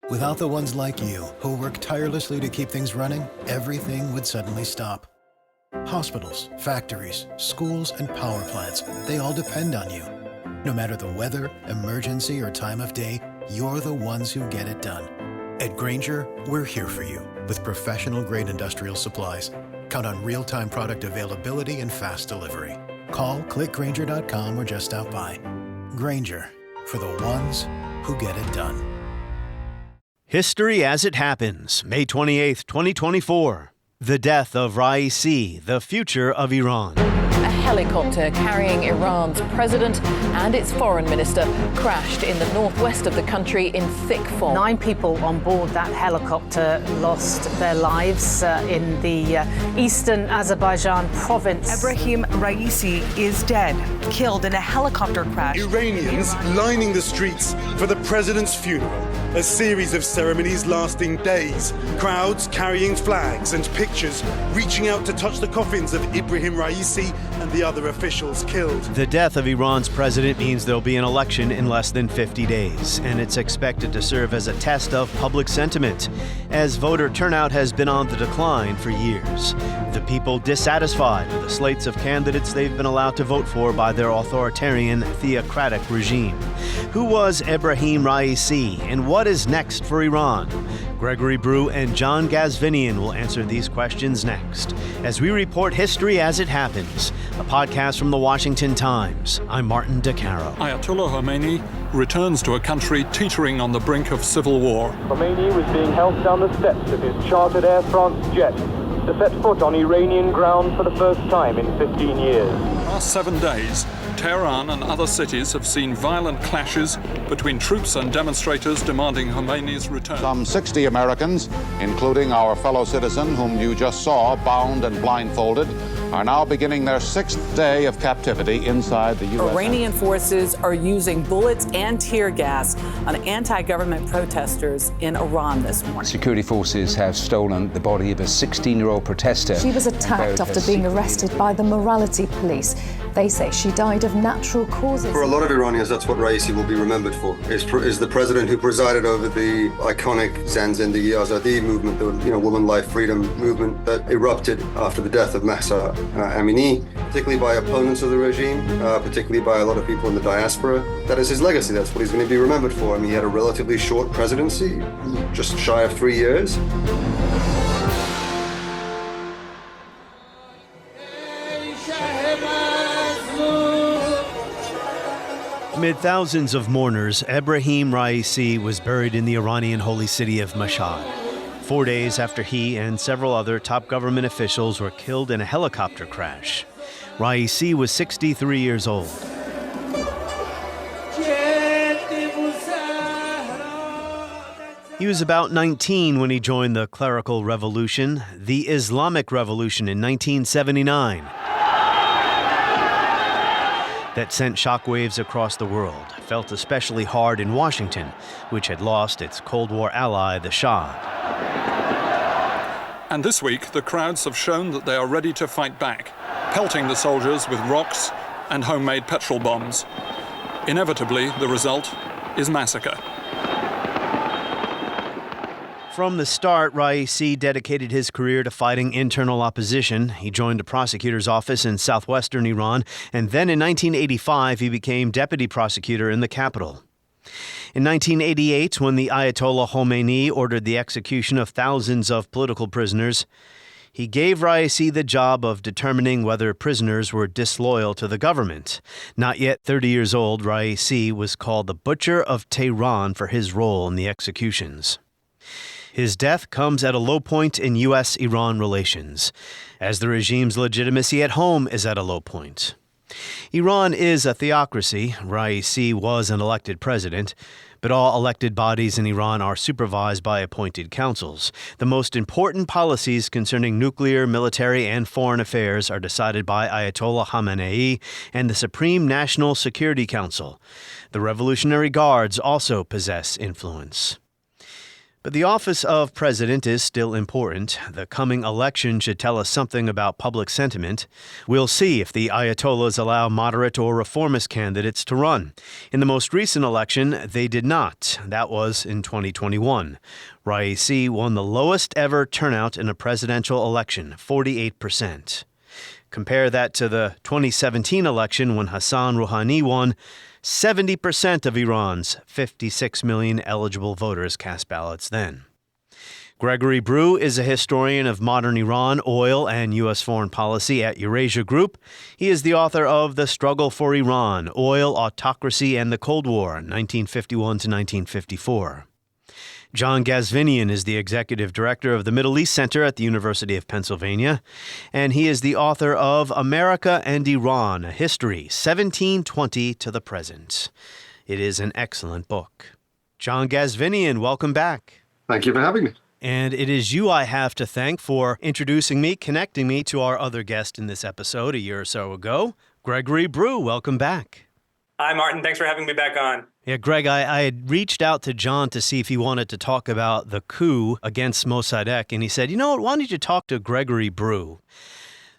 Without the ones like you, who work tirelessly to keep things running, everything would suddenly stop. Hospitals, factories, schools, and power plants, they all depend on you. No matter the weather, emergency, or time of day, you're the ones who get it done. At Grainger, we're here for you with professional-grade industrial supplies. Count on real-time product availability and fast delivery. Call, click Grainger.com, or just stop by. Grainger, for the ones who get it done. History as it happens, May 28, 2024. The death of Raisi, the future of Iran. A helicopter carrying Iran's president and its foreign minister crashed in the northwest of the country in thick fog. 9 people on board that helicopter lost their lives in the eastern Azerbaijan province. Ebrahim Raisi is dead, killed in a helicopter crash. Iranians lining the streets for the president's funeral. A series of ceremonies lasting days. Crowds carrying flags and pictures reaching out to touch the coffins of Ebrahim Raisi and the other officials killed. The death of Iran's president means there'll be an election in less than 50 days, and it's expected to serve as a test of public sentiment, as voter turnout has been on the decline for years. The people dissatisfied with the slates of candidates they've been allowed to vote for by their authoritarian, theocratic regime. Who was Ebrahim Raisi, and what is next for Iran? Gregory, Brew, and John Ghazvinian will answer these questions next, as we report history as it happens, a podcast from the Washington Times. I'm Martin DeCaro. Ayatollah Khomeini returns to a country teetering on the brink of civil war. Khomeini was being helped down the steps of his chartered Air France jet to set foot on Iranian ground for the first time in 15 years. The last 7 days, Tehran and other cities have seen violent clashes between troops and demonstrators demanding Khomeini's return. Some 60 Americans, including our fellow citizen whom you just saw bound and blindfolded, are now beginning their 6th day of captivity inside the U.S. Iranian forces are using bullets and tear gas on anti-government protesters in Iran this morning. Security forces have stolen the body of a 16-year-old protester. She was attacked after being arrested by the morality police. They say she died of natural causes. For a lot of Iranians, that's what Raisi will be remembered for, is the president who presided over the iconic Zan-Zindagi Azadi movement, the woman life freedom movement that erupted after the death of Mahsa Amini, particularly by opponents of the regime, particularly by a lot of people in the diaspora. That is his legacy. That's what he's going to be remembered for. I mean, he had a relatively short presidency, just shy of 3 years. Amid thousands of mourners, Ebrahim Raisi was buried in the Iranian holy city of Mashhad, 4 days after he and several other top government officials were killed in a helicopter crash. Raisi was 63 years old. He was about 19 when he joined the clerical revolution, the Islamic Revolution in 1979. That sent shockwaves across the world, felt especially hard in Washington, which had lost its Cold War ally, the Shah. And this week, the crowds have shown that they are ready to fight back, pelting the soldiers with rocks and homemade petrol bombs. Inevitably, the result is massacre. From the start, Raisi dedicated his career to fighting internal opposition. He joined a prosecutor's office in southwestern Iran, and then in 1985 he became deputy prosecutor in the capital. In 1988, when the Ayatollah Khomeini ordered the execution of thousands of political prisoners, he gave Raisi the job of determining whether prisoners were disloyal to the government. Not yet 30 years old, Raisi was called the Butcher of Tehran for his role in the executions. His death comes at a low point in U.S. Iran relations, as the regime's legitimacy at home is at a low point. Iran is a theocracy. Raisi was an elected president, but all elected bodies in Iran are supervised by appointed councils. The most important policies concerning nuclear, military, and foreign affairs are decided by Ayatollah Khamenei and the Supreme National Security Council. The Revolutionary Guards also possess influence. But the office of president is still important. The coming election should tell us something about public sentiment. We'll see if the Ayatollahs allow moderate or reformist candidates to run. In the most recent election, they did not. That was in 2021. Raisi won the lowest ever turnout in a presidential election, 48%. Compare that to the 2017 election when Hassan Rouhani won. 70% of Iran's 56 million eligible voters cast ballots then. Gregory Brew is a historian of modern Iran, oil, and U.S. foreign policy at Eurasia Group. He is the author of The Struggle for Iran, Oil, Autocracy, and the Cold War, 1951 to 1954. John Ghazvinian is the executive director of the Middle East Center at the University of Pennsylvania, and he is the author of America and Iran, A History, 1720 to the Present. It is an excellent book. John Ghazvinian, welcome back. Thank you for having me. And it is you I have to thank for introducing me, connecting me to our other guest in this episode a year or so ago, Gregory Brew. Welcome back. Hi, Martin. Thanks for having me back on. Yeah, Greg, I had reached out to John to see if he wanted to talk about the coup against Mossadegh, and he said, you know what, why don't you talk to Gregory Brew?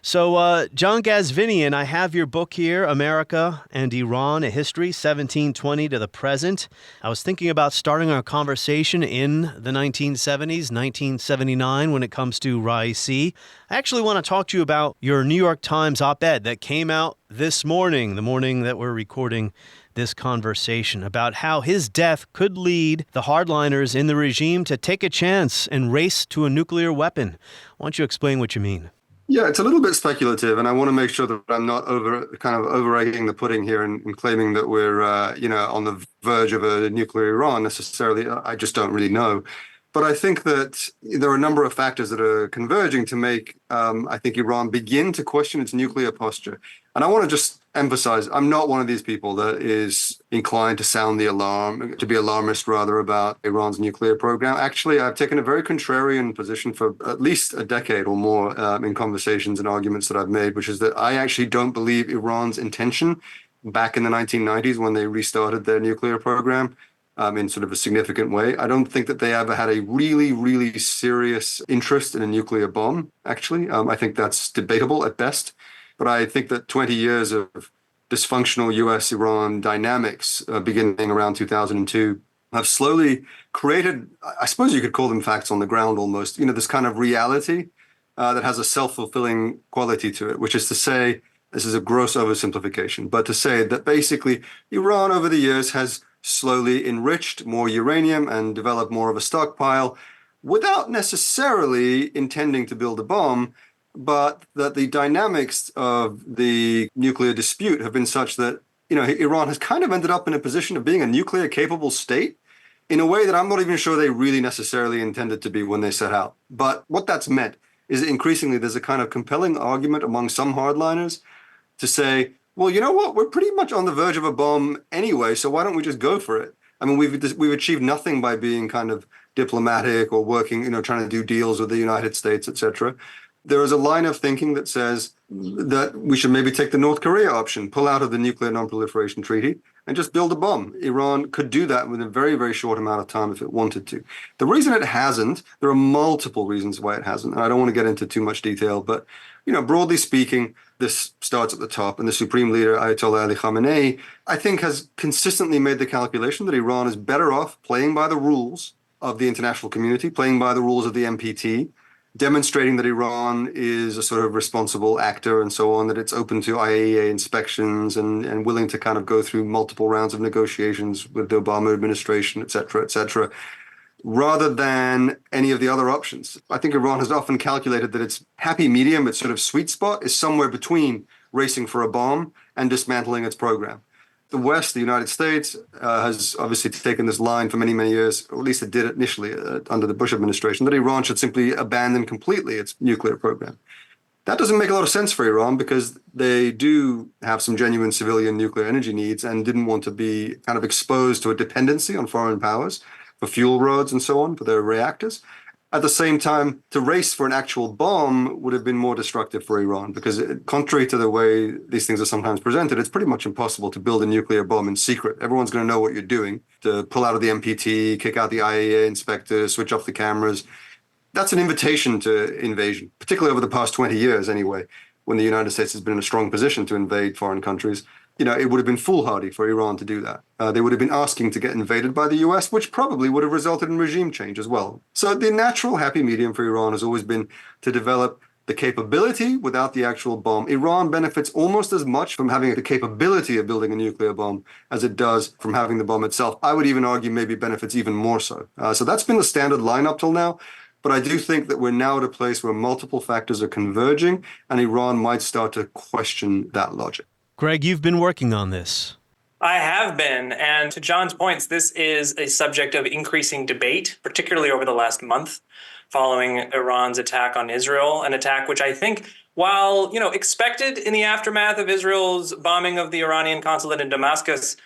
So, John Ghazvinian, I have your book here, America and Iran, A History, 1720 to the Present. I was thinking about starting our conversation in the 1970s, 1979, when it comes to Raisi. I actually want to talk to you about your New York Times op-ed that came out this morning, the morning that we're recording this conversation, about how his death could lead the hardliners in the regime to take a chance and race to a nuclear weapon. Why don't you explain what you mean? Yeah, it's a little bit speculative, and I want to make sure that I'm not over-egging the pudding here and claiming that we're, on the verge of a nuclear Iran necessarily. I just don't really know. But I think that there are a number of factors that are converging to make, I think, Iran begin to question its nuclear posture. And I want to just emphasize, I'm not one of these people that is inclined to sound the alarm, to be alarmist rather, about Iran's nuclear program. Actually, I've taken a very contrarian position for at least a decade or more in conversations and arguments that I've made, which is that I actually don't believe Iran's intention back in the 1990s when they restarted their nuclear program in sort of a significant way. I don't think that they ever had a really, really serious interest in a nuclear bomb, actually. I think that's debatable at best. But I think that 20 years of dysfunctional U.S. Iran dynamics beginning around 2002 have slowly created, I suppose you could call them facts on the ground almost, this kind of reality that has a self-fulfilling quality to it, which is to say, this is a gross oversimplification, but to say that basically Iran over the years has slowly enriched more uranium and developed more of a stockpile without necessarily intending to build a bomb, but that the dynamics of the nuclear dispute have been such that, Iran has kind of ended up in a position of being a nuclear capable state in a way that I'm not even sure they really necessarily intended to be when they set out. But what that's meant is that increasingly there's a kind of compelling argument among some hardliners to say, well, you know what, we're pretty much on the verge of a bomb anyway, so why don't we just go for it? I mean, we've achieved nothing by being kind of diplomatic or working, trying to do deals with the United States, etc. There is a line of thinking that says that we should maybe take the North Korea option, pull out of the Nuclear Non-Proliferation Treaty, and just build a bomb. Iran could do that within a very, very short amount of time if it wanted to. The reason it hasn't, there are multiple reasons why it hasn't, and I don't want to get into too much detail, but broadly speaking, this starts at the top, and the Supreme Leader, Ayatollah Ali Khamenei, I think has consistently made the calculation that Iran is better off playing by the rules of the international community, playing by the rules of the NPT, demonstrating that Iran is a sort of responsible actor and so on, that it's open to IAEA inspections and willing to kind of go through multiple rounds of negotiations with the Obama administration, et cetera, rather than any of the other options. I think Iran has often calculated that its happy medium, its sort of sweet spot, is somewhere between racing for a bomb and dismantling its program. The West, the United States, has obviously taken this line for many, many years, or at least it did initially under the Bush administration, that Iran should simply abandon completely its nuclear program. That doesn't make a lot of sense for Iran because they do have some genuine civilian nuclear energy needs and didn't want to be kind of exposed to a dependency on foreign powers for fuel roads and so on for their reactors. At the same time, to race for an actual bomb would have been more destructive for Iran because contrary to the way these things are sometimes presented, it's pretty much impossible to build a nuclear bomb in secret. Everyone's going to know what you're doing, to pull out of the NPT, kick out the IAEA inspectors, switch off the cameras. That's an invitation to invasion, particularly over the past 20 years anyway, when the United States has been in a strong position to invade foreign countries. It would have been foolhardy for Iran to do that. They would have been asking to get invaded by the US, which probably would have resulted in regime change as well. So the natural happy medium for Iran has always been to develop the capability without the actual bomb. Iran benefits almost as much from having the capability of building a nuclear bomb as it does from having the bomb itself. I would even argue maybe benefits even more so. So that's been the standard line up till now. But I do think that we're now at a place where multiple factors are converging and Iran might start to question that logic. Greg, you've been working on this. I have been. And to John's points, this is a subject of increasing debate, particularly over the last month following Iran's attack on Israel, an attack which I think, while expected in the aftermath of Israel's bombing of the Iranian consulate in Damascus,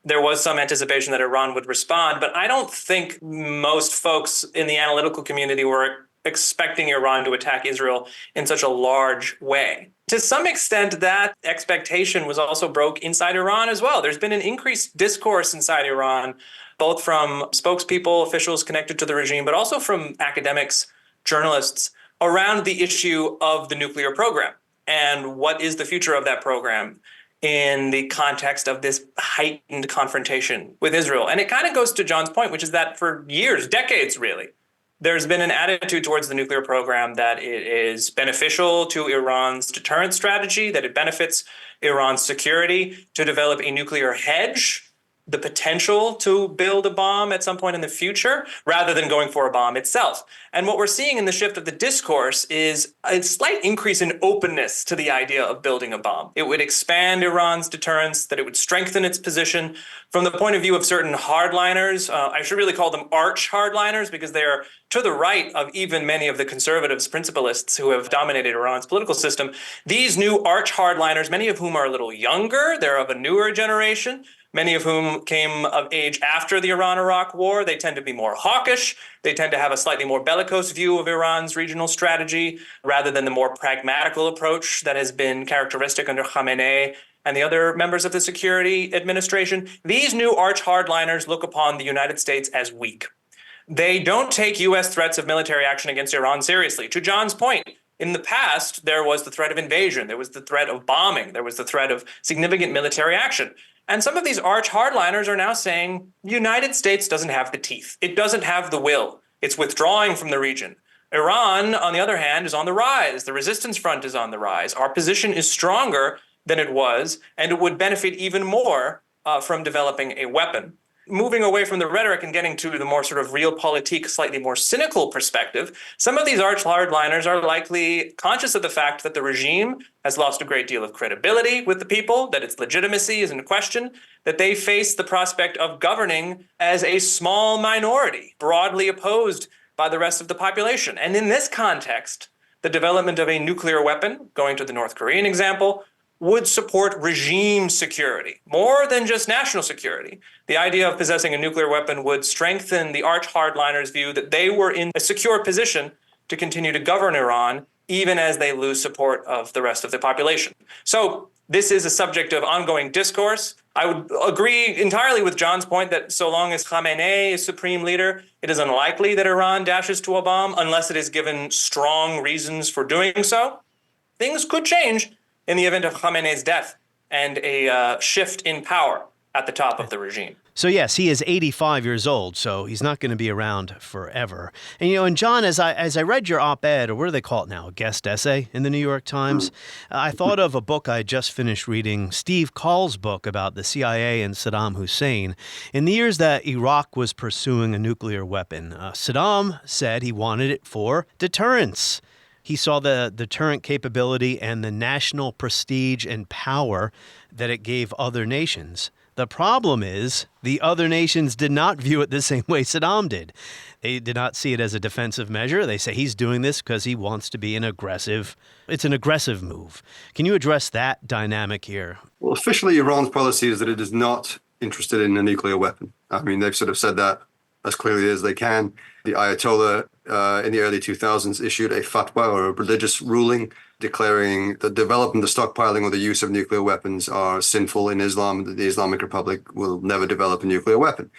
there was some anticipation that Iran would respond. But I don't think most folks in the analytical community were expecting Iran to attack Israel in such a large way. To some extent, that expectation was also broke inside Iran as well. There's been an increased discourse inside Iran, both from spokespeople, officials connected to the regime, but also from academics, journalists, around the issue of the nuclear program and what is the future of that program in the context of this heightened confrontation with Israel. And it kind of goes to John's point, which is that for years, decades really, there's been an attitude towards the nuclear program that it is beneficial to Iran's deterrent strategy, that it benefits Iran's security to develop a nuclear hedge, the potential to build a bomb at some point in the future, rather than going for a bomb itself. And what we're seeing in the shift of the discourse is a slight increase in openness to the idea of building a bomb. It would expand Iran's deterrence, that it would strengthen its position. From the point of view of certain hardliners, I should really call them arch hardliners because they are to the right of even many of the conservatives, principalists who have dominated Iran's political system. These new arch hardliners, many of whom are a little younger, they're of a newer generation, many of whom came of age after the Iran-Iraq war. They tend to be more hawkish. They tend to have a slightly more bellicose view of Iran's regional strategy rather than the more pragmatical approach that has been characteristic under Khamenei and the other members of the Security Administration. These new arch hardliners look upon the United States as weak. They don't take U.S. threats of military action against Iran seriously. To John's point, in the past, there was the threat of invasion. There was the threat of bombing. There was the threat of significant military action. And some of these arch hardliners are now saying the United States doesn't have the teeth. It doesn't have the will. It's withdrawing from the region. Iran, on the other hand, is on the rise. The resistance front is on the rise. Our position is stronger than it was, and it would benefit even more from developing a weapon. Moving away from the rhetoric and getting to the more sort of realpolitik, slightly more cynical perspective, some of these arch hardliners are likely conscious of the fact that the regime has lost a great deal of credibility with the people, that its legitimacy is in question, that they face the prospect of governing as a small minority, broadly opposed by the rest of the population. And in this context, the development of a nuclear weapon, going to the North Korean example, would support regime security more than just national security. The idea of possessing a nuclear weapon would strengthen the arch hardliners' view that they were in a secure position to continue to govern Iran, even as they lose support of the rest of the population. So this is a subject of ongoing discourse. I would agree entirely with John's point that so long as Khamenei is supreme leader, it is unlikely that Iran dashes to a bomb unless it is given strong reasons for doing so. Things could change in the event of Khamenei's death and a shift in power at the top of the regime. So yes, he is 85 years old, so he's not going to be around forever. And and John, as I read your op-ed, or what do they call it now, a guest essay in the New York Times, I thought of a book I just finished reading, Steve Call's book about the CIA and Saddam Hussein. In the years that Iraq was pursuing a nuclear weapon, Saddam said he wanted it for deterrence. He saw the deterrent capability and the national prestige and power that it gave other nations. The problem is the other nations did not view it the same way Saddam did. They did not see it as a defensive measure. They say he's doing this because he wants to be it's an aggressive move. Can you address that dynamic here? Well, officially, Iran's policy is that it is not interested in a nuclear weapon. I mean, they've sort of said that as clearly as they can. The Ayatollah in the early 2000s issued a fatwa, or a religious ruling, declaring the development, the stockpiling, or the use of nuclear weapons are sinful in Islam, and that the Islamic Republic will never develop a nuclear weapon.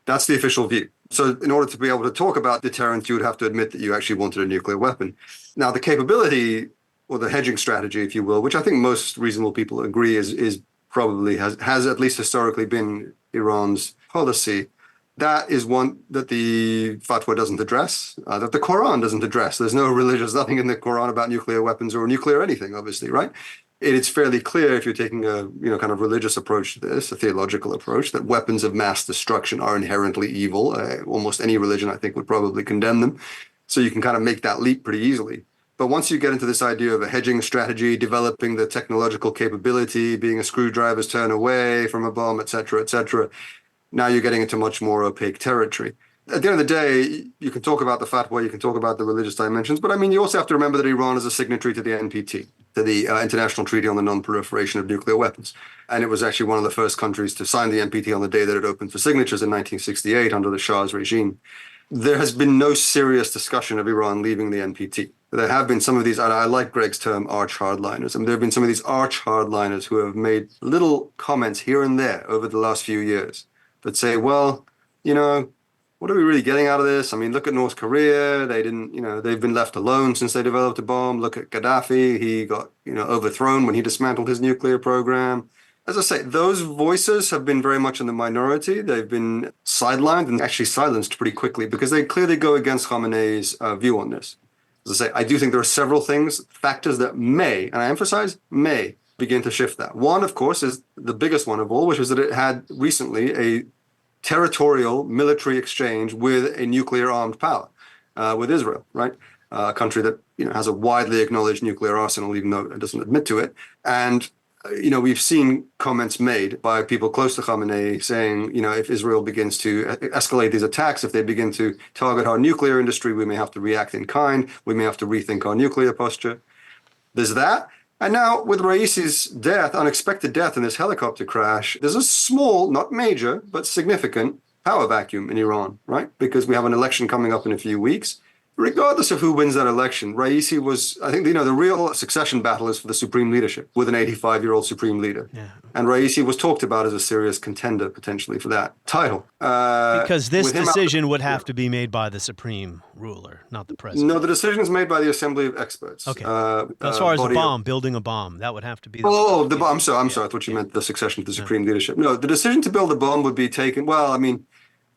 That's the official view. So in order to be able to talk about deterrence, you would have to admit that you actually wanted a nuclear weapon. Now, the capability, or the hedging strategy, if you will, which I think most reasonable people agree is probably has at least historically been Iran's policy, that is one that the fatwa doesn't address, that the Quran doesn't address. There's nothing in the Quran about nuclear weapons or nuclear anything, obviously, right? It's fairly clear, if you're taking a kind of religious approach to this, a theological approach, that weapons of mass destruction are inherently evil. Almost any religion, I think, would probably condemn them. So you can kind of make that leap pretty easily. But once you get into this idea of a hedging strategy, developing the technological capability, being a screwdriver's turn away from a bomb, et cetera, now you're getting into much more opaque territory. At the end of the day, you can talk about the fatwa, you can talk about the religious dimensions, but I mean, you also have to remember that Iran is a signatory to the NPT, to the International Treaty on the Non-Proliferation of Nuclear Weapons. And it was actually one of the first countries to sign the NPT on the day that it opened for signatures in 1968 under the Shah's regime. There has been no serious discussion of Iran leaving the NPT. There have been some of these, and I like Greg's term, arch hardliners. I mean, there have been some of these arch hardliners who have made little comments here and there over the last few years that say, well, what are we really getting out of this? I mean, look at North Korea. They've been left alone since they developed a bomb. Look at Gaddafi. He got, overthrown when he dismantled his nuclear program. As I say, those voices have been very much in the minority. They've been sidelined and actually silenced pretty quickly because they clearly go against Khamenei's view on this. As I say, I do think there are several factors that may, and I emphasize may, begin to shift that. One, of course, is the biggest one of all, which is that it had recently a territorial military exchange with a nuclear armed power, with Israel, right? A country that has a widely acknowledged nuclear arsenal, even though it doesn't admit to it. And we've seen comments made by people close to Khamenei saying, if Israel begins to escalate these attacks, if they begin to target our nuclear industry, we may have to react in kind. We may have to rethink our nuclear posture. There's that. And now, with Raisi's unexpected death in this helicopter crash, there's a small, not major, but significant power vacuum in Iran, right? Because we have an election coming up in a few weeks. Regardless of who wins that election, Raisi was, I think, the real succession battle is for the supreme leadership with an 85-year-old supreme leader. Yeah. And Raisi was talked about as a serious contender, potentially, for that title. Because this decision would have to be made by the supreme ruler, not the president. No, the decision is made by the Assembly of Experts. Okay. As far as the bomb, building a bomb, that would have to be... the bomb. I'm sorry. I thought you meant the succession to the supreme leadership. No, the decision to build a bomb would be taken,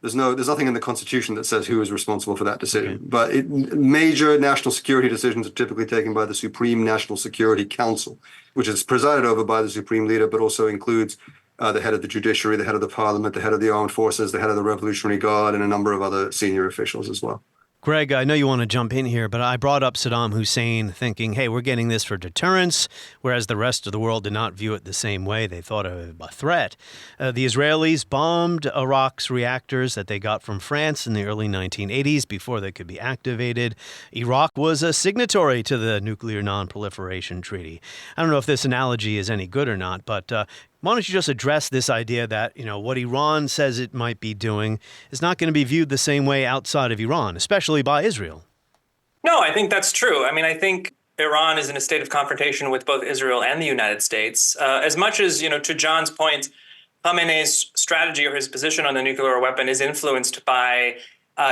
there's nothing in the Constitution that says who is responsible for that decision. Okay. But major national security decisions are typically taken by the Supreme National Security Council, which is presided over by the supreme leader, but also includes the head of the judiciary, the head of the parliament, the head of the armed forces, the head of the Revolutionary Guard, and a number of other senior officials as well. Greg, I know you want to jump in here, but I brought up Saddam Hussein thinking, hey, we're getting this for deterrence, whereas the rest of the world did not view it the same way. They thought of a threat. The Israelis bombed Iraq's reactors that they got from France in the early 1980s before they could be activated. Iraq was a signatory to the Nuclear Non-Proliferation Treaty. I don't know if this analogy is any good or not, but why don't you just address this idea that, what Iran says it might be doing is not going to be viewed the same way outside of Iran, especially by Israel? No, I think that's true. I think Iran is in a state of confrontation with both Israel and the United States. As much as, to John's point, Khamenei's strategy or his position on the nuclear weapon is influenced by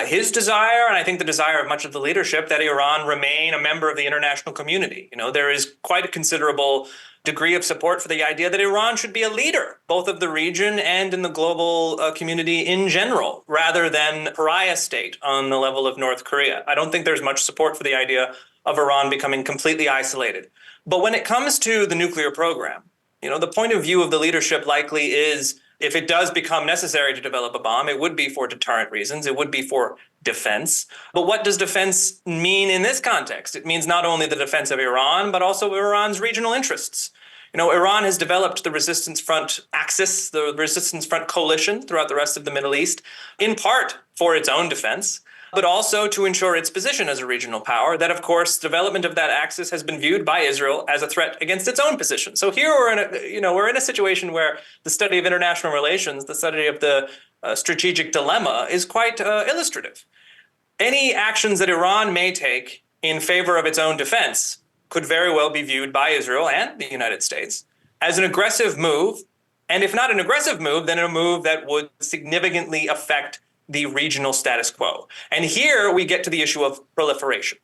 his desire, and I think the desire of much of the leadership, that Iran remain a member of the international community. There is quite a considerable degree of support for the idea that Iran should be a leader, both of the region and in the global community in general, rather than a pariah state on the level of North Korea. I don't think there's much support for the idea of Iran becoming completely isolated. But when it comes to the nuclear program, the point of view of the leadership likely is, if it does become necessary to develop a bomb, it would be for deterrent reasons. It would be for defense. But what does defense mean in this context? It means not only the defense of Iran, but also of Iran's regional interests. Iran has developed the resistance front axis, the resistance front coalition throughout the rest of the Middle East, in part for its own defense, but also to ensure its position as a regional power. That, of course, development of that axis has been viewed by Israel as a threat against its own position. So here we're in a situation where the study of international relations, the study of the strategic dilemma, is quite illustrative. Any actions that Iran may take in favor of its own defense could very well be viewed by Israel and the United States as an aggressive move. And if not an aggressive move, then a move that would significantly affect the regional status quo. And here we get to the issue of proliferation.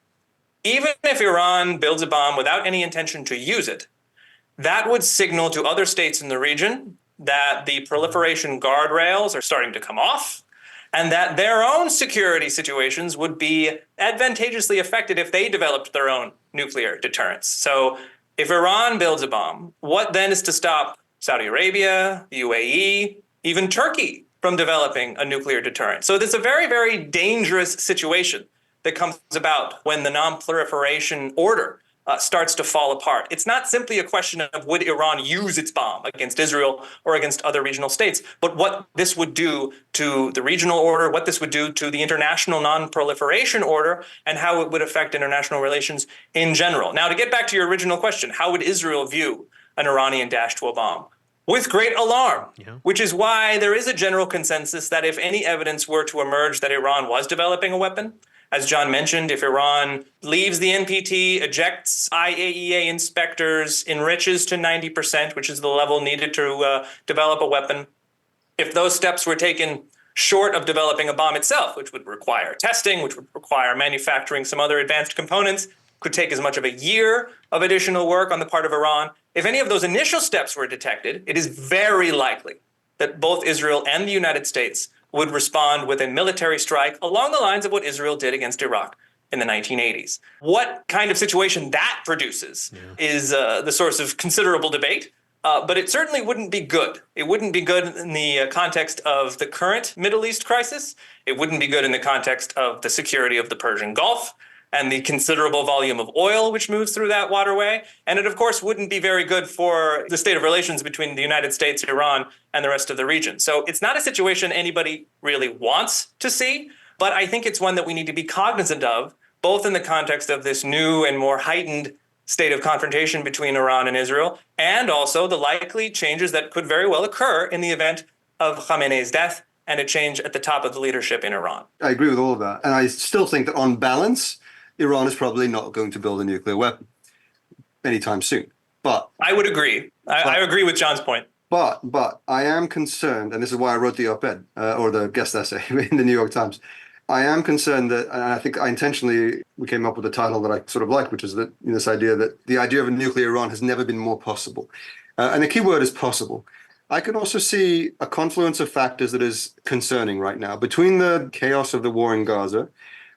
Even if Iran builds a bomb without any intention to use it, that would signal to other states in the region that the proliferation guardrails are starting to come off, and that their own security situations would be advantageously affected if they developed their own nuclear deterrence. So if Iran builds a bomb, what then is to stop Saudi Arabia, the UAE, even Turkey from developing a nuclear deterrent? So there's a very, very dangerous situation that comes about when the non-proliferation order starts to fall apart. It's not simply a question of would Iran use its bomb against Israel or against other regional states, but what this would do to the regional order, what this would do to the international non-proliferation order, and how it would affect international relations in general. Now, to get back to your original question, how would Israel view an Iranian dash to a bomb? With great alarm, which is why there is a general consensus that if any evidence were to emerge that Iran was developing a weapon, as John mentioned, if Iran leaves the NPT, ejects IAEA inspectors, enriches to 90%, which is the level needed to develop a weapon, if those steps were taken short of developing a bomb itself, which would require testing, which would require manufacturing some other advanced components, could take as much of a year of additional work on the part of Iran. If any of those initial steps were detected, it is very likely that both Israel and the United States would respond with a military strike along the lines of what Israel did against Iraq in the 1980s. What kind of situation that produces is the source of considerable debate, but it certainly wouldn't be good. It wouldn't be good in the context of the current Middle East crisis. It wouldn't be good in the context of the security of the Persian Gulf and the considerable volume of oil which moves through that waterway. And it, of course, wouldn't be very good for the state of relations between the United States, Iran, and the rest of the region. So it's not a situation anybody really wants to see, but I think it's one that we need to be cognizant of, both in the context of this new and more heightened state of confrontation between Iran and Israel, and also the likely changes that could very well occur in the event of Khamenei's death and a change at the top of the leadership in Iran. I agree with all of that. And I still think that on balance, Iran is probably not going to build a nuclear weapon anytime soon. But I would agree. I agree with John's point. But I am concerned, and this is why I wrote the op-ed or the guest essay in the New York Times. I am concerned that, and I think we came up with a title that I sort of like, which is that this idea that the idea of a nuclear Iran has never been more possible. And the key word is possible. I can also see a confluence of factors that is concerning right now. Between the chaos of the war in Gaza,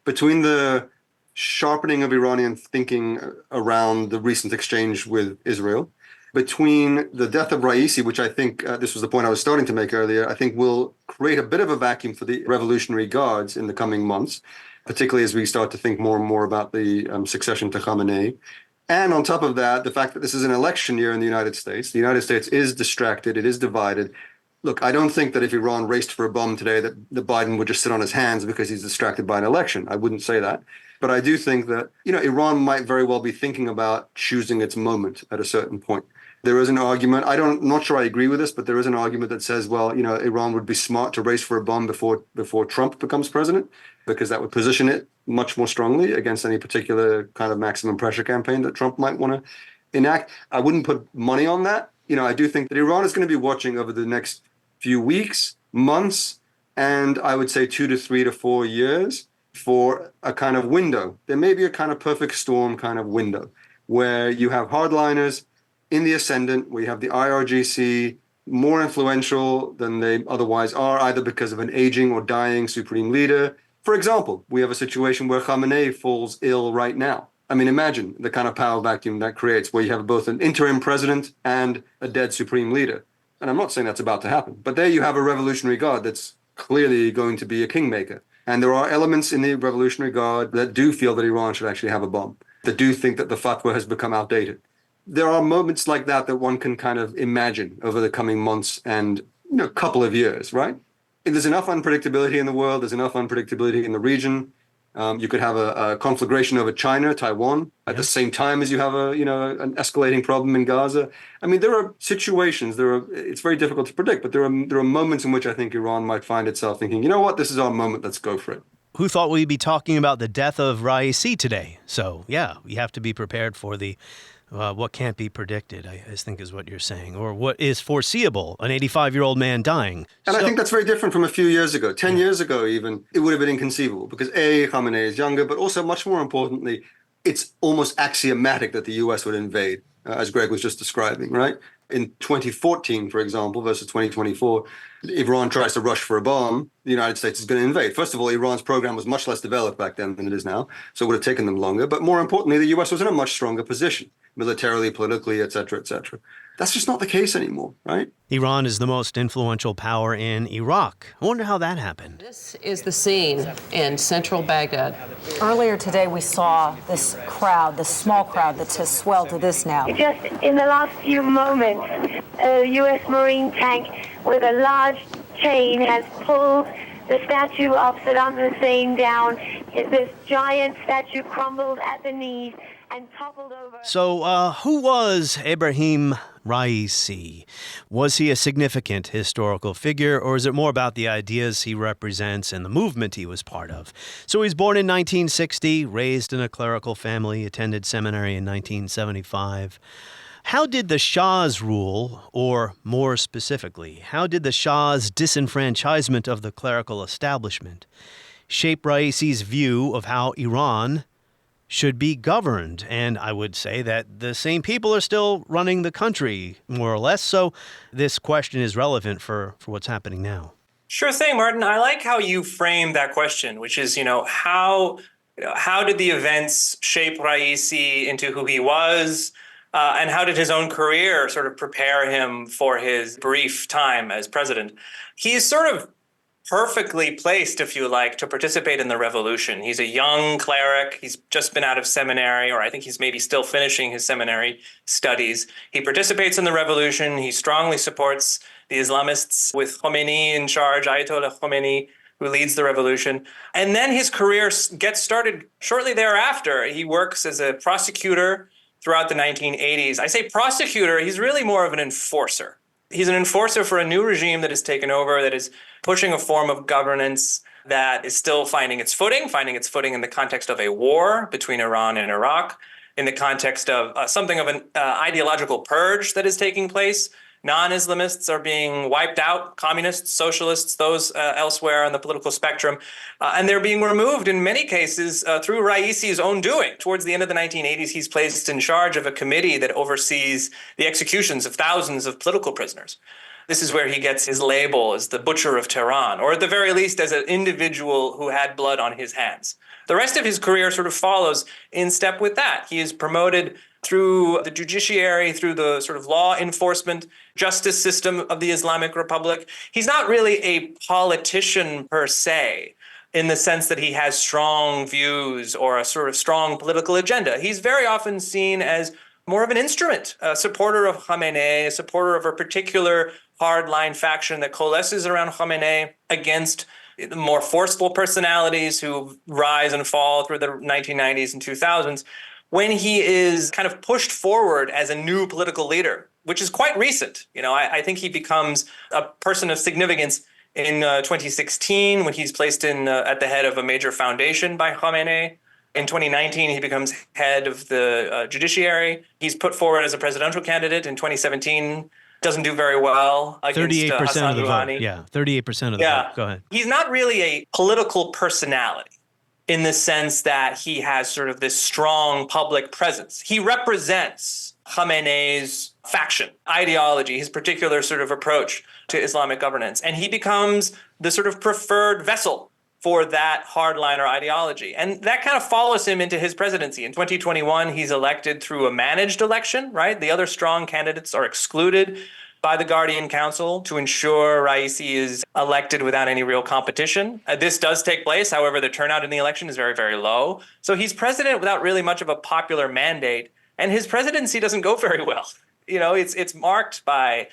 between the sharpening of Iranian thinking around the recent exchange with Israel, between the death of Raisi, which I think, this was the point I was starting to make earlier, I think will create a bit of a vacuum for the Revolutionary Guards in the coming months, particularly as we start to think more and more about the succession to Khamenei. And on top of that, the fact that this is an election year in the United States is distracted, it is divided. Look, I don't think that if Iran raced for a bomb today that Biden would just sit on his hands because he's distracted by an election. I wouldn't say that. But I do think that, Iran might very well be thinking about choosing its moment at a certain point. There is an argument, not sure I agree with this, but there is an argument that says, well, Iran would be smart to race for a bomb before Trump becomes president, because that would position it much more strongly against any particular kind of maximum pressure campaign that Trump might want to enact. I wouldn't put money on that. I do think that Iran is going to be watching over the next few weeks, months, and I would say 2 to 3 to 4 years for a kind of window. There may be a kind of perfect storm kind of window where you have hardliners in the ascendant, where you have the IRGC more influential than they otherwise are, either because of an aging or dying supreme leader. For example, we have a situation where Khamenei falls ill right now. I mean, imagine the kind of power vacuum that creates, where you have both an interim president and a dead supreme leader. And I'm not saying that's about to happen, but there you have a Revolutionary Guard that's clearly going to be a kingmaker. And there are elements in the Revolutionary Guard that do feel that Iran should actually have a bomb, that do think that the fatwa has become outdated. There are moments like that one can kind of imagine over the coming months and couple of years, right? There's enough unpredictability in the world, there's enough unpredictability in the region. You could have a conflagration over China, Taiwan, at the same time as you have an escalating problem in Gaza. I mean, there are situations. It's very difficult to predict, but there are moments in which I think Iran might find itself thinking, you know what, this is our moment. Let's go for it. Who thought we'd be talking about the death of Raisi today? So, yeah, we have to be prepared for the what can't be predicted, I think is what you're saying, or what is foreseeable, an 85-year-old man dying. And I think that's very different from a few years ago. 10 years ago, even, it would have been inconceivable because Khamenei is younger, but also much more importantly, it's almost axiomatic that the U.S. would invade, as Greg was just describing, right? In 2014, for example, versus 2024, if Iran tries to rush for a bomb, the United States is going to invade. First of all, Iran's program was much less developed back then than it is now, so it would have taken them longer. But more importantly, the U.S. was in a much stronger position, militarily, politically, et cetera, et cetera. That's just not the case anymore, right? Iran is the most influential power in Iraq. I wonder how that happened. This is the scene in central Baghdad. Earlier today, we saw this crowd, this small crowd that has swelled to this now. Just in the last few moments, a U.S. Marine tank with a large chain has pulled the statue of Saddam Hussein down. This giant statue crumbled at the knees and toppled over. So, who was Ebrahim Raisi? Was he a significant historical figure, or is it more about the ideas he represents and the movement he was part of? So he was born in 1960, raised in a clerical family, attended seminary in 1975. How did the Shah's rule, or more specifically, how did the Shah's disenfranchisement of the clerical establishment shape Raisi's view of how Iran should be governed? And I would say that the same people are still running the country, more or less. So this question is relevant for what's happening now. Sure thing, Martin. I like how you framed that question, which is, how did the events shape Raisi into who he was? And how did his own career sort of prepare him for his brief time as president? He's sort of perfectly placed, if you like, to participate in the revolution. He's a young cleric. He's just been out of seminary, or I think he's maybe still finishing his seminary studies. He participates in the revolution. He strongly supports the Islamists with Khomeini in charge, Ayatollah Khomeini, who leads the revolution. And then his career gets started shortly thereafter. He works as a prosecutor throughout the 1980s. I say prosecutor, he's really more of an enforcer. He's an enforcer for a new regime that has taken over, that is pushing a form of governance that is still finding its footing in the context of a war between Iran and Iraq, in the context of something of an ideological purge that is taking place. Non-Islamists are being wiped out, communists, socialists, those elsewhere on the political spectrum, and they're being removed in many cases through Raisi's own doing. Towards the end of the 1980s, he's placed in charge of a committee that oversees the executions of thousands of political prisoners. This is where he gets his label as the butcher of Tehran, or at the very least as an individual who had blood on his hands. The rest of his career sort of follows in step with that. He is promoted through the judiciary, through the sort of law enforcement justice system of the Islamic Republic. He's not really a politician per se, in the sense that he has strong views or a sort of strong political agenda. He's very often seen as more of an instrument, a supporter of Khamenei, a supporter of a particular hardline faction that coalesces around Khamenei against the more forceful personalities who rise and fall through the 1990s and 2000s. When he is kind of pushed forward as a new political leader, which is quite recent. I think he becomes a person of significance in 2016 when he's placed in at the head of a major foundation by Khamenei. In 2019, he becomes head of the judiciary. He's put forward as a presidential candidate in 2017. Doesn't do very well against 38% of the Rouhani. vote. Yeah, 38% of the vote. Go ahead. He's not really a political personality in the sense that he has sort of this strong public presence. He represents Khamenei's faction, ideology, his particular sort of approach to Islamic governance. And he becomes the sort of preferred vessel for that hardliner ideology. And that kind of follows him into his presidency. In 2021, he's elected through a managed election, right? The other strong candidates are excluded by the Guardian Council to ensure Raisi is elected without any real competition. This does take place. However, the turnout in the election is very, very low. So he's president without really much of a popular mandate. And his presidency doesn't go very well. It's marked by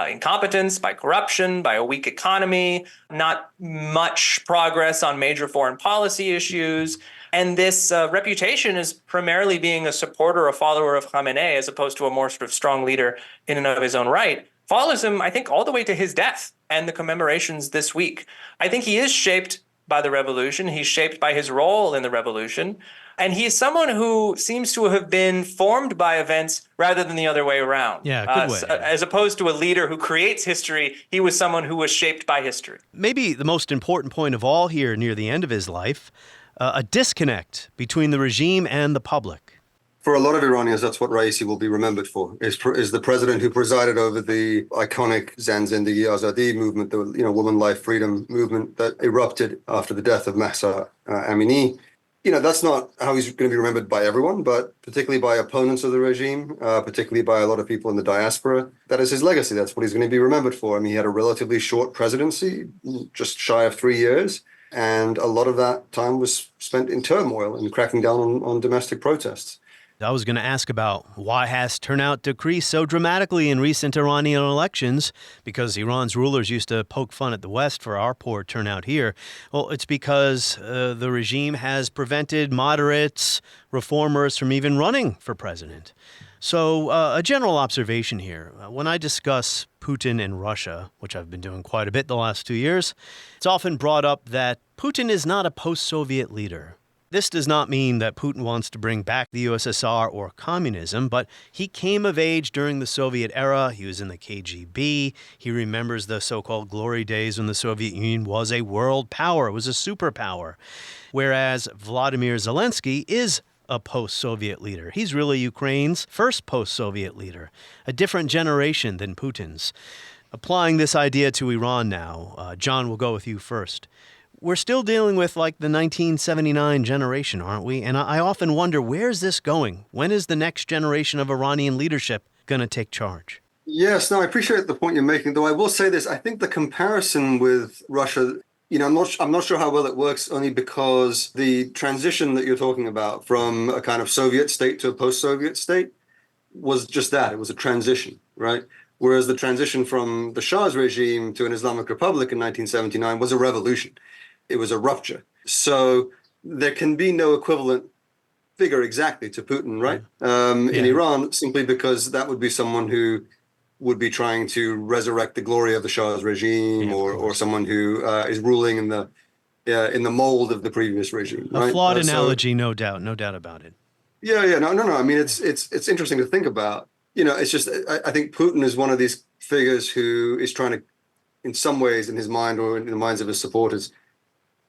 incompetence, by corruption, by a weak economy, not much progress on major foreign policy issues. And this reputation is primarily being a supporter, a follower of Khamenei, as opposed to a more sort of strong leader in and of his own right, follows him, I think, all the way to his death and the commemorations this week. I think he is shaped by the revolution. He's shaped by his role in the revolution. And he is someone who seems to have been formed by events rather than the other way around. Yeah, good way. As opposed to a leader who creates history, he was someone who was shaped by history. Maybe the most important point of all here near the end of his life, a disconnect between the regime and the public. For a lot of Iranians, that's what Raisi will be remembered for, is the president who presided over the iconic Zan-Zindagi Azadi movement, the woman life freedom movement that erupted after the death of Mahsa Amini. That's not how he's going to be remembered by everyone, but particularly by opponents of the regime, particularly by a lot of people in the diaspora. That is his legacy. That's what he's going to be remembered for. I mean, he had a relatively short presidency, just shy of 3 years, and a lot of that time was spent in turmoil and cracking down on domestic protests. I was going to ask about why has turnout decreased so dramatically in recent Iranian elections, because Iran's rulers used to poke fun at the West for our poor turnout here. Well, it's because the regime has prevented moderates, reformers from even running for president. So a general observation here. When I discuss Putin and Russia, which I've been doing quite a bit the last 2 years, it's often brought up that Putin is not a post-Soviet leader. This does not mean that Putin wants to bring back the USSR or communism, but he came of age during the Soviet era. He was in the KGB. He remembers the so-called glory days when the Soviet Union was a world power. It was a superpower. Whereas Vladimir Zelensky is a post-Soviet leader. He's really Ukraine's first post-Soviet leader, a different generation than Putin's. Applying this idea to Iran now, John, we'll go with you first. We're still dealing with like the 1979 generation, aren't we? And I often wonder, where's this going? When is the next generation of Iranian leadership going to take charge? Yes, no, I appreciate the point you're making, though I will say this. I think the comparison with Russia, I'm not sure how well it works, only because the transition that you're talking about from a kind of Soviet state to a post-Soviet state was just that. It was a transition, right? Whereas the transition from the Shah's regime to an Islamic Republic in 1979 was a revolution. It was a rupture. So there can be no equivalent figure exactly to Putin, right? In Iran, simply because that would be someone who would be trying to resurrect the glory of the Shah's regime, or someone who is ruling in the mold of the previous regime. A flawed analogy, no doubt about it. No. I mean, it's interesting to think about. It's just I think Putin is one of these figures who is trying to, in some ways, in his mind or in the minds of his supporters,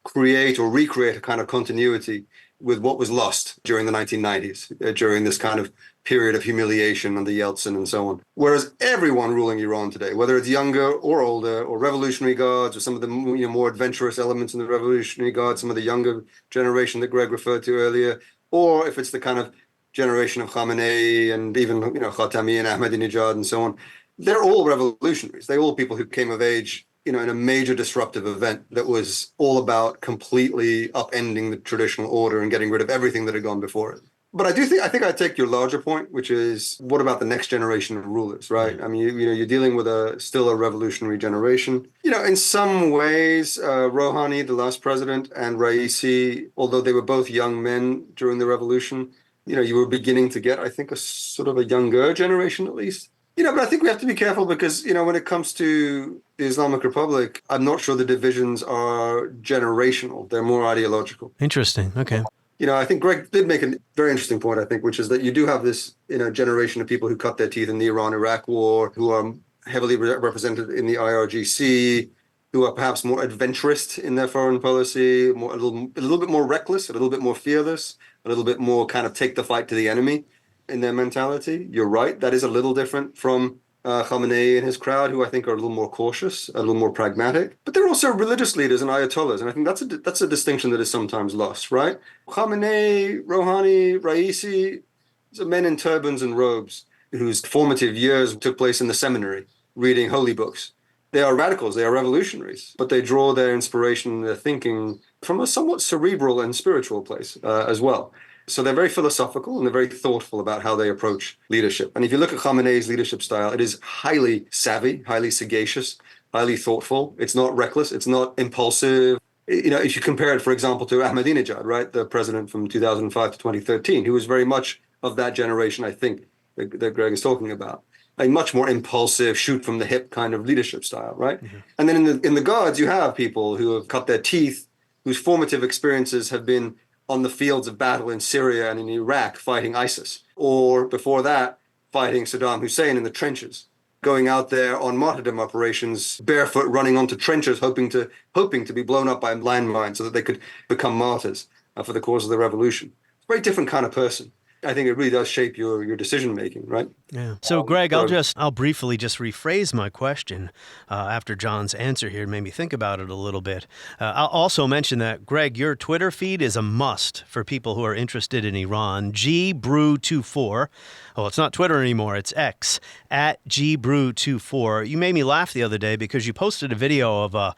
create or recreate a kind of continuity with what was lost during the 1990s, during this kind of period of humiliation under Yeltsin and so on. Whereas everyone ruling Iran today, whether it's younger or older, or Revolutionary Guards, or some of the more adventurous elements in the Revolutionary Guards, some of the younger generation that Greg referred to earlier, or if it's the kind of generation of Khamenei and even Khatami and Ahmadinejad and so on, they're all revolutionaries. They're all people who came of age in a major disruptive event that was all about completely upending the traditional order and getting rid of everything that had gone before it. But I think I take your larger point, which is, what about the next generation of rulers, right? I mean, you're dealing with still a revolutionary generation. In some ways, Rouhani, the last president, and Raisi, although they were both young men during the revolution, you were beginning to get, I think, a sort of a younger generation at least. But I think we have to be careful because, when it comes to the Islamic Republic, I'm not sure the divisions are generational. They're more ideological. Interesting. Okay. I think Greg did make a very interesting point, I think, which is that you do have this, generation of people who cut their teeth in the Iran-Iraq war, who are heavily represented in the IRGC, who are perhaps more adventurous in their foreign policy, a little bit more reckless, a little bit more fearless, a little bit more kind of take the fight to the enemy in their mentality. You're right. That is a little different from Khamenei and his crowd, who I think are a little more cautious, a little more pragmatic. But they're also religious leaders and ayatollahs, and I think that's a distinction that is sometimes lost, right? Khamenei, Rouhani, Raisi, these are men in turbans and robes whose formative years took place in the seminary, reading holy books. They are radicals, they are revolutionaries, but they draw their inspiration, their thinking from a somewhat cerebral and spiritual place as well. So they're very philosophical and they're very thoughtful about how they approach leadership. And if you look at Khamenei's leadership style, it is highly savvy, highly sagacious, highly thoughtful. It's not reckless. It's not impulsive. If you compare it, for example, to Ahmadinejad, right, the president from 2005 to 2013, who was very much of that generation, I think, that Greg is talking about. A much more impulsive, shoot from the hip kind of leadership style, right? Mm-hmm. And then in the Guards, you have people who have cut their teeth, whose formative experiences have been on the fields of battle in Syria and in Iraq fighting ISIS, or before that, fighting Saddam Hussein in the trenches, going out there on martyrdom operations, barefoot, running onto trenches, hoping to be blown up by landmines so that they could become martyrs for the cause of the revolution. It's a very different kind of person. I think it really does shape your decision making, right? Yeah. So, Greg, I'll briefly just rephrase my question after John's answer here. It made me think about it a little bit. I'll also mention that, Greg, your Twitter feed is a must for people who are interested in Iran. Brew24. Oh, it's not Twitter anymore. It's X, @GBrew24. You made me laugh the other day because you posted a video of,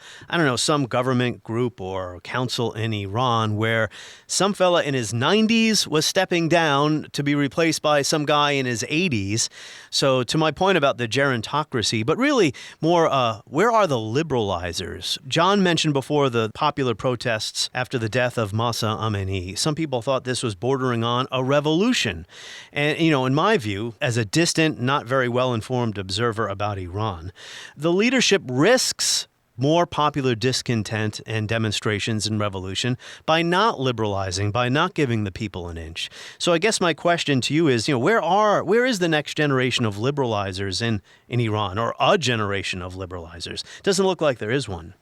some government group or council in Iran where some fella in his 90s was stepping down to be replaced by some guy in his 80s. So to my point about the gerontocracy, but really more, where are the liberalizers? John mentioned before the popular protests after the death of Mahsa Amini. Some people thought this was bordering on a revolution. And, in my view, as a distant, not very well-informed observer about Iran, the leadership risks more popular discontent and demonstrations and revolution by not liberalizing, by not giving the people an inch. So I guess my question to you is, where is the next generation of liberalizers in Iran, or a generation of liberalizers? Doesn't look like there is one.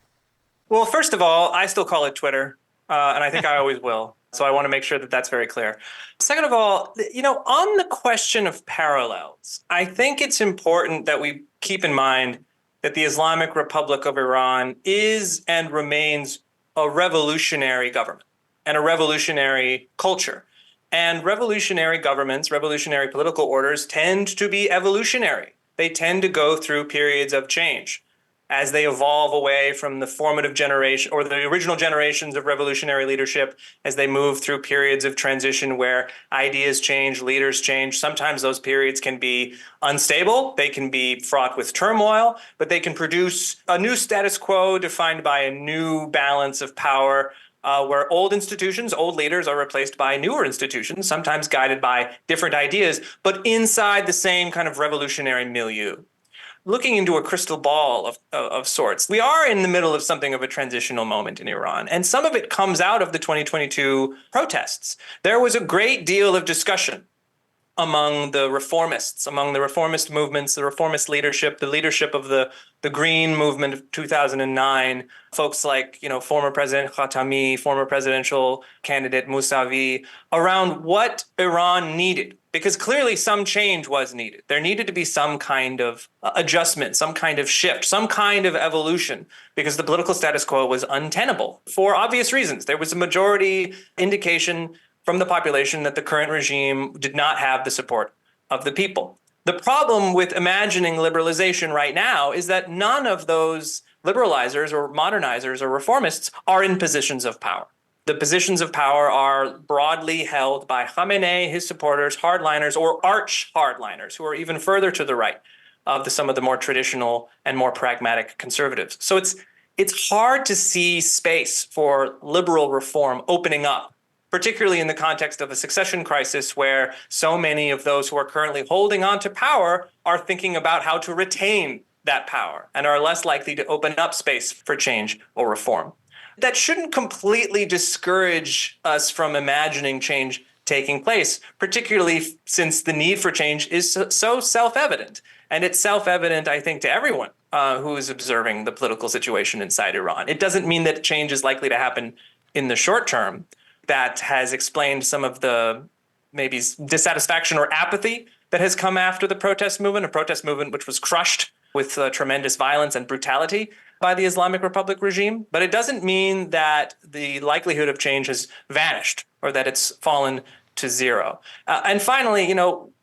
Well, first of all, I still call it Twitter, and I think I always will. So I want to make sure that that's very clear. Second of all, on the question of parallels, I think it's important that we keep in mind that the Islamic Republic of Iran is and remains a revolutionary government and a revolutionary culture. And revolutionary governments, revolutionary political orders tend to be evolutionary. They tend to go through periods of change as they evolve away from the formative generation or the original generations of revolutionary leadership, as they move through periods of transition where ideas change, leaders change. Sometimes those periods can be unstable, they can be fraught with turmoil, but they can produce a new status quo defined by a new balance of power, where old institutions, old leaders are replaced by newer institutions, sometimes guided by different ideas, but inside the same kind of revolutionary milieu. Looking into a crystal ball of sorts, we are in the middle of something of a transitional moment in Iran, and some of it comes out of the 2022 protests. There was a great deal of discussion among the reformists, among the reformist movements, the reformist leadership, the leadership of the Green movement of 2009, folks like, former President Khatami, former presidential candidate Mousavi, around what Iran needed. Because clearly some change was needed. There needed to be some kind of adjustment, some kind of shift, some kind of evolution, because the political status quo was untenable for obvious reasons. There was a majority indication from the population that the current regime did not have the support of the people. The problem with imagining liberalization right now is that none of those liberalizers or modernizers or reformists are in positions of power. The positions of power are broadly held by Khamenei, his supporters, hardliners, or arch-hardliners, who are even further to the right of some of the more traditional and more pragmatic conservatives. So it's hard to see space for liberal reform opening up, particularly in the context of a succession crisis where so many of those who are currently holding on to power are thinking about how to retain that power and are less likely to open up space for change or reform. That shouldn't completely discourage us from imagining change taking place, particularly since the need for change is so self-evident. And it's self-evident, I think, to everyone who is observing the political situation inside Iran. It doesn't mean that change is likely to happen in the short term. That has explained some of the maybe dissatisfaction or apathy that has come after the protest movement, a protest movement which was crushed with tremendous violence and brutality by the Islamic Republic regime. But it doesn't mean that the likelihood of change has vanished or that it's fallen to zero. And finally,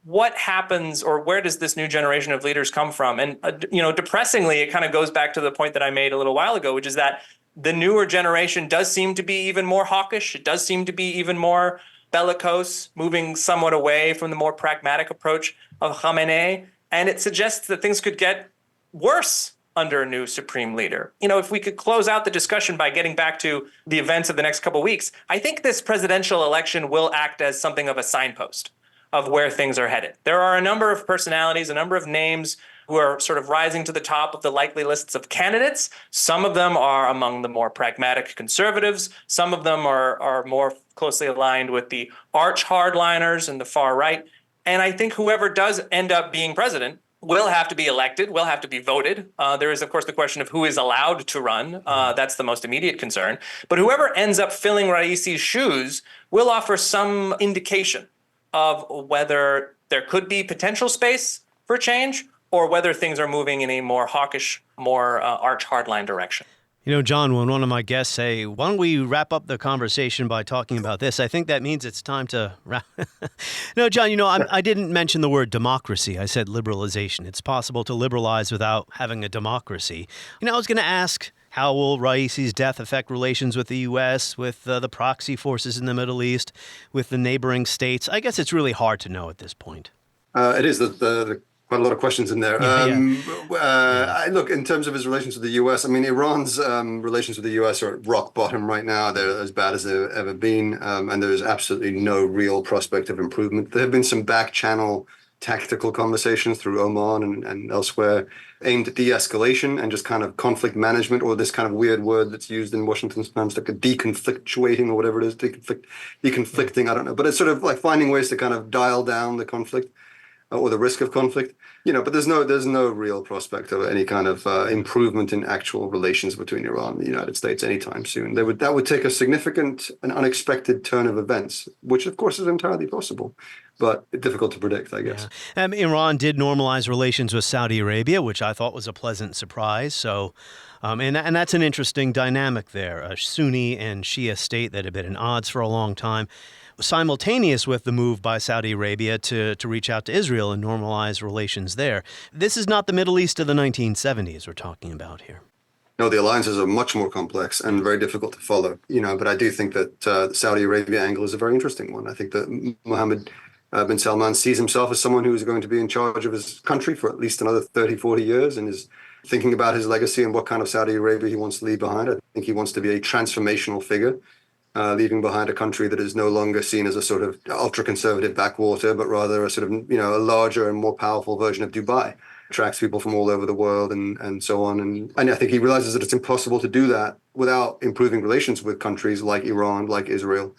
what happens or where does this new generation of leaders come from? And, depressingly, it kind of goes back to the point that I made a little while ago, which is that the newer generation does seem to be even more hawkish. It does seem to be even more bellicose, moving somewhat away from the more pragmatic approach of Khamenei. And it suggests that things could get worse under a new supreme leader. If we could close out the discussion by getting back to the events of the next couple of weeks, I think this presidential election will act as something of a signpost of where things are headed. There are a number of personalities, a number of names who are sort of rising to the top of the likely lists of candidates. Some of them are among the more pragmatic conservatives. Some of them are more closely aligned with the arch hardliners and the far right. And I think whoever does end up being president will have to be elected, will have to be voted. There is, of course, the question of who is allowed to run. That's the most immediate concern. But whoever ends up filling Raisi's shoes will offer some indication of whether there could be potential space for change or whether things are moving in a more hawkish, more arch hardline direction. John, when one of my guests say, why don't we wrap up the conversation by talking about this? I think that means it's time to wrap. No, John, I didn't mention the word democracy. I said liberalization. It's possible to liberalize without having a democracy. I was going to ask, how will Raisi's death affect relations with the U.S., with the proxy forces in the Middle East, with the neighboring states? I guess it's really hard to know at this point. It is the quite a lot of questions in there. Look, in terms of his relations with the U.S., Iran's relations with the U.S. are at rock bottom right now. They're as bad as they've ever been, and there is absolutely no real prospect of improvement. There have been some back-channel tactical conversations through Oman and elsewhere aimed at de-escalation and just kind of conflict management, or this kind of weird word that's used in Washington's terms, like a deconflictuating or whatever it is, deconflicting, I don't know. But it's sort of like finding ways to kind of dial down the conflict or the risk of conflict, but there's no real prospect of any kind of improvement in actual relations between Iran and the United States anytime soon. That would take a significant and unexpected turn of events, which of course is entirely possible, but difficult to predict, I guess. Yeah. Iran did normalize relations with Saudi Arabia, which I thought was a pleasant surprise. So, and that's an interesting dynamic there, a Sunni and Shia state that had been at odds for a long time. Simultaneous with the move by Saudi Arabia to reach out to Israel and normalize relations there. This is not the Middle East of the 1970s we're talking about here. No, the alliances are much more complex and very difficult to follow, but I do think that the Saudi Arabia angle is a very interesting one. I think that Mohammed bin Salman sees himself as someone who is going to be in charge of his country for at least another 30, 40 years and is thinking about his legacy and what kind of Saudi Arabia he wants to leave behind. I think he wants to be a transformational figure. Leaving behind a country that is no longer seen as a sort of ultra-conservative backwater, but rather a sort of, a larger and more powerful version of Dubai. Attracts people from all over the world and so on. And I think he realizes that it's impossible to do that without improving relations with countries like Iran, like Israel,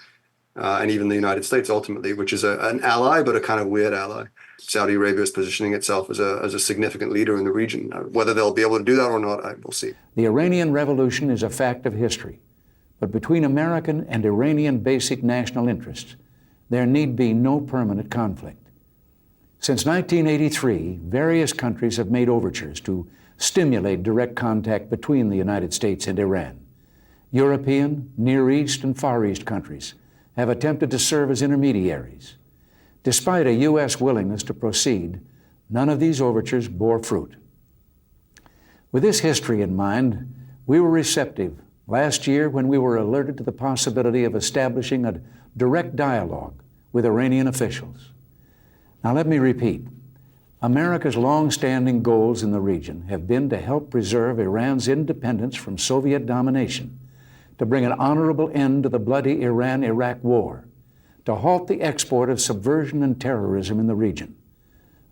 and even the United States ultimately, which is an ally, but a kind of weird ally. Saudi Arabia is positioning itself as a significant leader in the region. Whether they'll be able to do that or not, we'll see. The Iranian Revolution is a fact of history. But between American and Iranian basic national interests, there need be no permanent conflict. Since 1983, various countries have made overtures to stimulate direct contact between the United States and Iran. European, Near East, and Far East countries have attempted to serve as intermediaries. Despite a U.S. willingness to proceed, none of these overtures bore fruit. With this history in mind, we were receptive last year when we were alerted to the possibility of establishing a direct dialogue with Iranian officials. Now let me repeat, America's long-standing goals in the region have been to help preserve Iran's independence from Soviet domination, to bring an honorable end to the bloody Iran-Iraq war, to halt the export of subversion and terrorism in the region.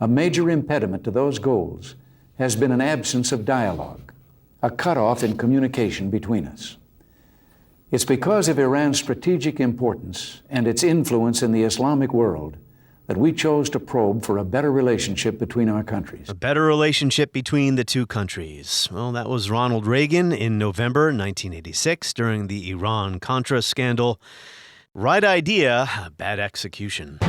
A major impediment to those goals has been an absence of dialogue, a cutoff in communication between us. It's because of Iran's strategic importance and its influence in the Islamic world that we chose to probe for a better relationship between our countries. A better relationship between the two countries. Well, that was Ronald Reagan in November 1986 during the Iran-Contra scandal. Right idea, bad execution.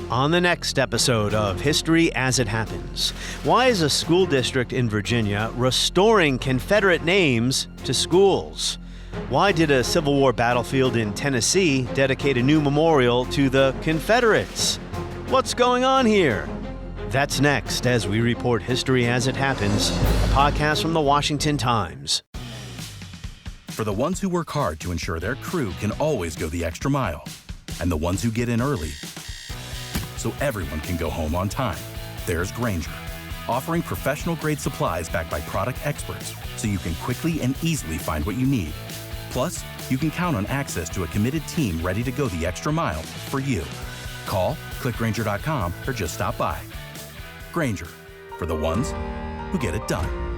On the next episode of History as It Happens, why is a school district in Virginia restoring Confederate names to schools? Why did a Civil War battlefield in Tennessee dedicate a new memorial to the Confederates? What's going on here? That's next as we report History as It Happens, a podcast from the Washington Times. For the ones who work hard to ensure their crew can always go the extra mile, and the ones who get in early so everyone can go home on time, there's Grainger, offering professional-grade supplies backed by product experts so you can quickly and easily find what you need. Plus, you can count on access to a committed team ready to go the extra mile for you. Call, click Grainger.com, or just stop by. Grainger, for the ones who get it done.